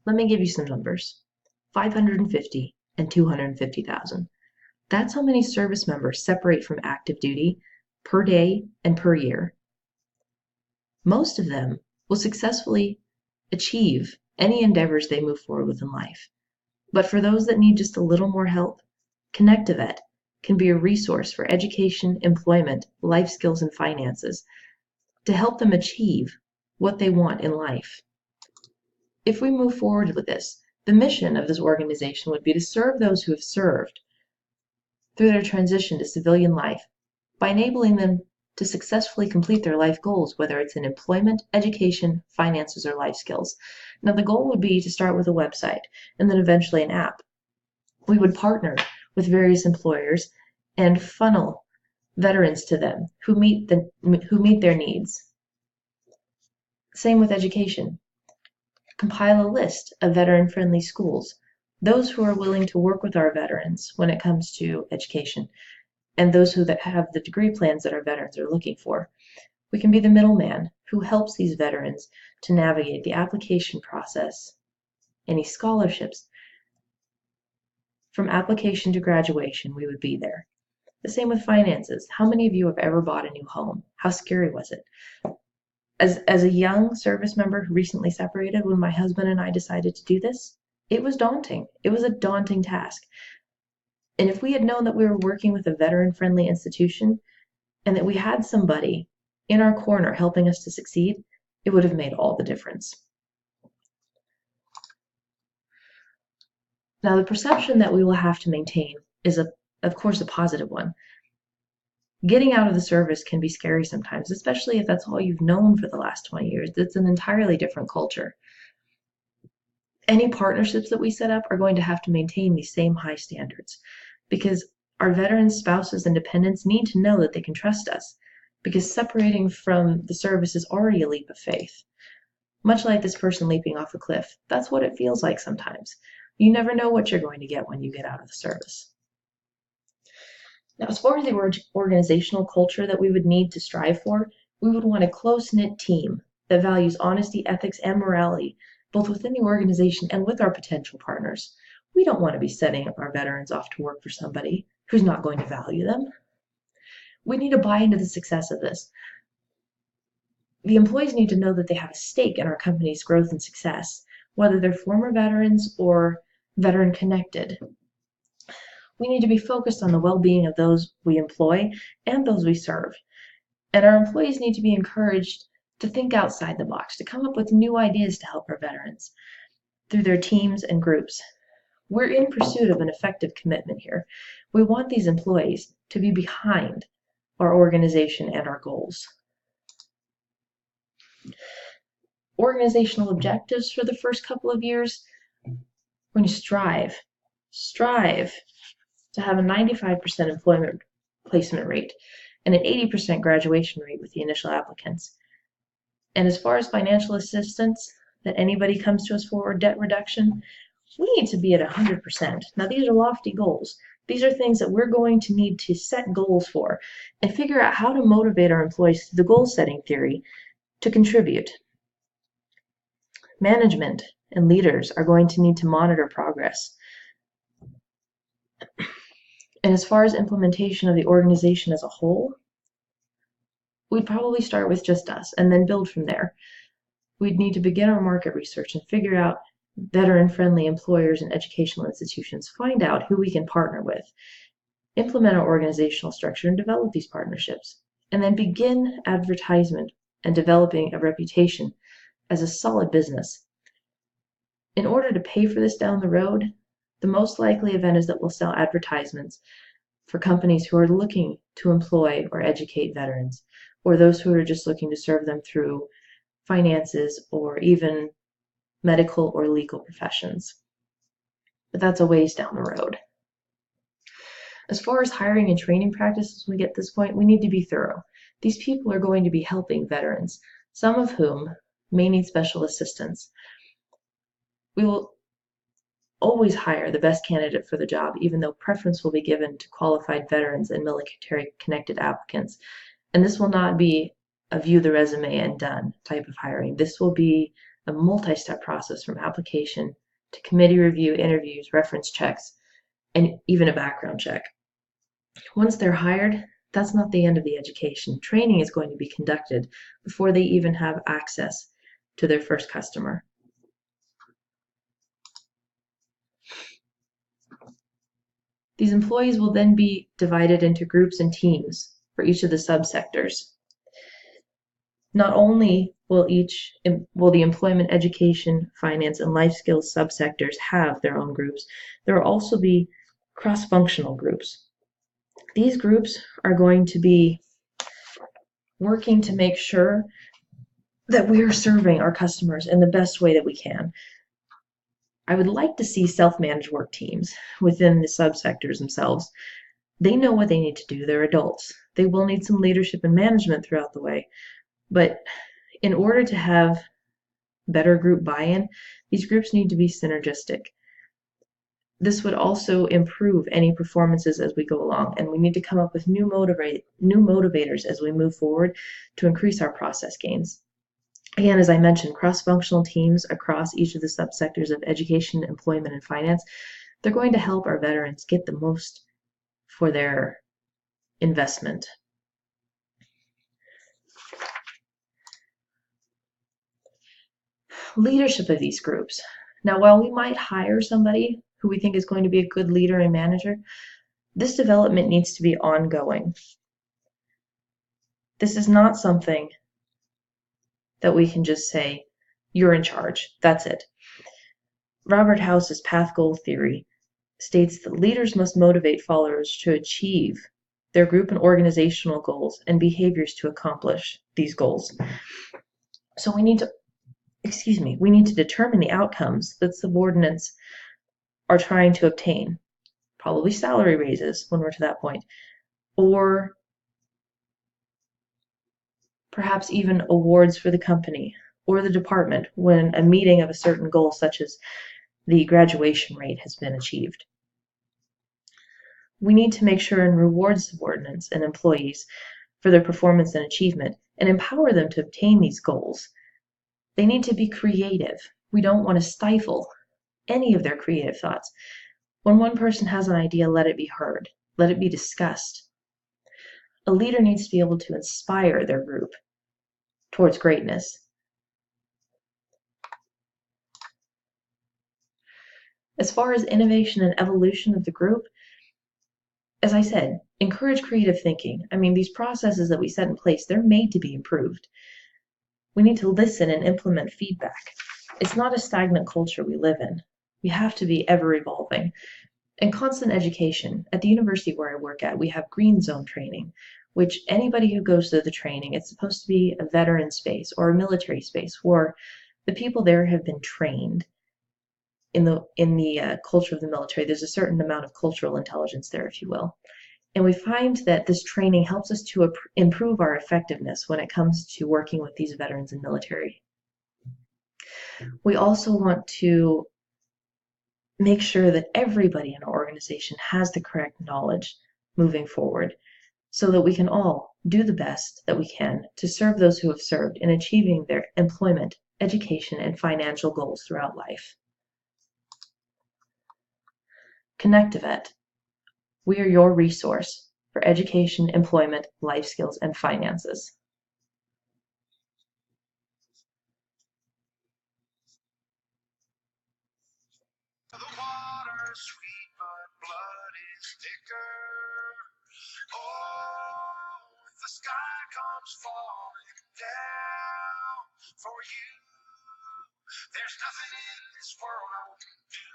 Let me give you some numbers. 550 and 250,000. That's how many service members separate from active duty per day and per year. Most of them will successfully achieve any endeavors they move forward with in life. But for those that need just a little more help, ConnectAvet can be a resource for education, employment, life skills, and finances to help them achieve what they want in life. If we move forward with this, the mission of this organization would be to serve those who have served through their transition to civilian life by enabling them to successfully complete their life goals, whether it's in employment, education, finances, or life skills. Now, the goal would be to start with a website and then eventually an app. We would partner with various employers and funnel veterans to them who meet their needs. Same with education. Compile a list of veteran-friendly schools, those who are willing to work with our veterans when it comes to education, and those that have the degree plans that our veterans are looking for. We can be the middleman who helps these veterans to navigate the application process, any scholarships. From application to graduation, we would be there. The same with finances. How many of you have ever bought a new home? How scary was it? As a young service member who recently separated, when my husband and I decided to do this, it was daunting. It was a daunting task. And if we had known that we were working with a veteran-friendly institution and that we had somebody in our corner helping us to succeed, it would have made all the difference. Now, the perception that we will have to maintain is, of course, a positive one. Getting out of the service can be scary sometimes, especially if that's all you've known for the last 20 years. It's an entirely different culture. Any partnerships that we set up are going to have to maintain these same high standards because our veterans, spouses, and dependents need to know that they can trust us, because separating from the service is already a leap of faith. Much like this person leaping off a cliff, that's what it feels like sometimes. You never know what you're going to get when you get out of the service. Now, as far as the organizational culture that we would need to strive for, we would want a close-knit team that values honesty, ethics, and morality, both within the organization and with our potential partners. We don't want to be sending our veterans off to work for somebody who's not going to value them. We need to buy into the success of this. The employees need to know that they have a stake in our company's growth and success, whether they're former veterans or veteran connected. We need to be focused on the well-being of those we employ and those we serve. And our employees need to be encouraged to think outside the box, to come up with new ideas to help our veterans through their teams and groups. We're in pursuit of an effective commitment here. We want these employees to be behind our organization and our goals. Organizational objectives for the first couple of years, we're going to strive to have a 95% employment placement rate and an 80% graduation rate with the initial applicants. And as far as financial assistance that anybody comes to us for, or debt reduction, we need to be at 100%. Now, these are lofty goals. These are things that we're going to need to set goals for and figure out how to motivate our employees through the goal-setting theory to contribute. Management and leaders are going to need to monitor progress. And as far as implementation of the organization as a whole, we'd probably start with just us and then build from there. We'd need to begin our market research and figure out veteran-friendly employers and educational institutions, find out who we can partner with, implement our organizational structure and develop these partnerships, and then begin advertisement and developing a reputation as a solid business. In order to pay for this down the road, the most likely event is that we'll sell advertisements for companies who are looking to employ or educate veterans, or those who are just looking to serve them through finances or even medical or legal professions. But that's a ways down the road. As far as hiring and training practices when we get to this point, we need to be thorough. These people are going to be helping veterans, some of whom may need special assistance. We will always hire the best candidate for the job, even though preference will be given to qualified veterans and military-connected applicants. And this will not be a view the resume and done type of hiring. This will be a multi-step process from application to committee review, interviews, reference checks, and even a background check. Once they're hired, that's not the end of the education. Training is going to be conducted before they even have access to their first customer. These employees will then be divided into groups and teams for each of the subsectors. Not only will the employment, education, finance, and life skills subsectors have their own groups, there will also be cross-functional groups. These groups are going to be working to make sure that we are serving our customers in the best way that we can. I would like to see self-managed work teams within the subsectors themselves. They know what they need to do. They're adults. They will need some leadership and management throughout the way. But in order to have better group buy-in, these groups need to be synergistic. This would also improve any performances as we go along, and we need to come up with new motivators as we move forward to increase our process gains. Again, as I mentioned, cross-functional teams across each of the subsectors of education, employment, and finance, they're going to help our veterans get the most for their investment. Leadership of these groups. Now, while we might hire somebody who we think is going to be a good leader and manager, this development needs to be ongoing. This is not something that we can just say, you're in charge, that's it. Robert House's path goal theory states that leaders must motivate followers to achieve their group and organizational goals and behaviors to accomplish these goals. So we need to determine the outcomes that subordinates are trying to obtain, probably salary raises when we're to that point, or perhaps even awards for the company or the department when a meeting of a certain goal, such as the graduation rate, has been achieved. We need to make sure and reward subordinates and employees for their performance and achievement and empower them to obtain these goals. They need to be creative. We don't want to stifle any of their creative thoughts. When one person has an idea, let it be heard. Let it be discussed. A leader needs to be able to inspire their group towards greatness. As far as innovation and evolution of the group, as I said, encourage creative thinking. I mean, these processes that we set in place, they're made to be improved. We need to listen and implement feedback. It's not a stagnant culture we live in. We have to be ever evolving. And constant education. At the university where I work at, we have green zone training, which anybody who goes through the training, it's supposed to be a veteran space or a military space where the people there have been trained in the culture of the military. There's a certain amount of cultural intelligence there, if you will. And we find that this training helps us to improve our effectiveness when it comes to working with these veterans and military. We also want to make sure that everybody in our organization has the correct knowledge moving forward so that we can all do the best that we can to serve those who have served in achieving their employment, education, and financial goals throughout life. ConnectIvet. We are your resource for education, employment, life skills, and finances. The water's sweet, but blood is thicker. Oh, if the sky comes falling down for you, there's nothing in this world I won't do.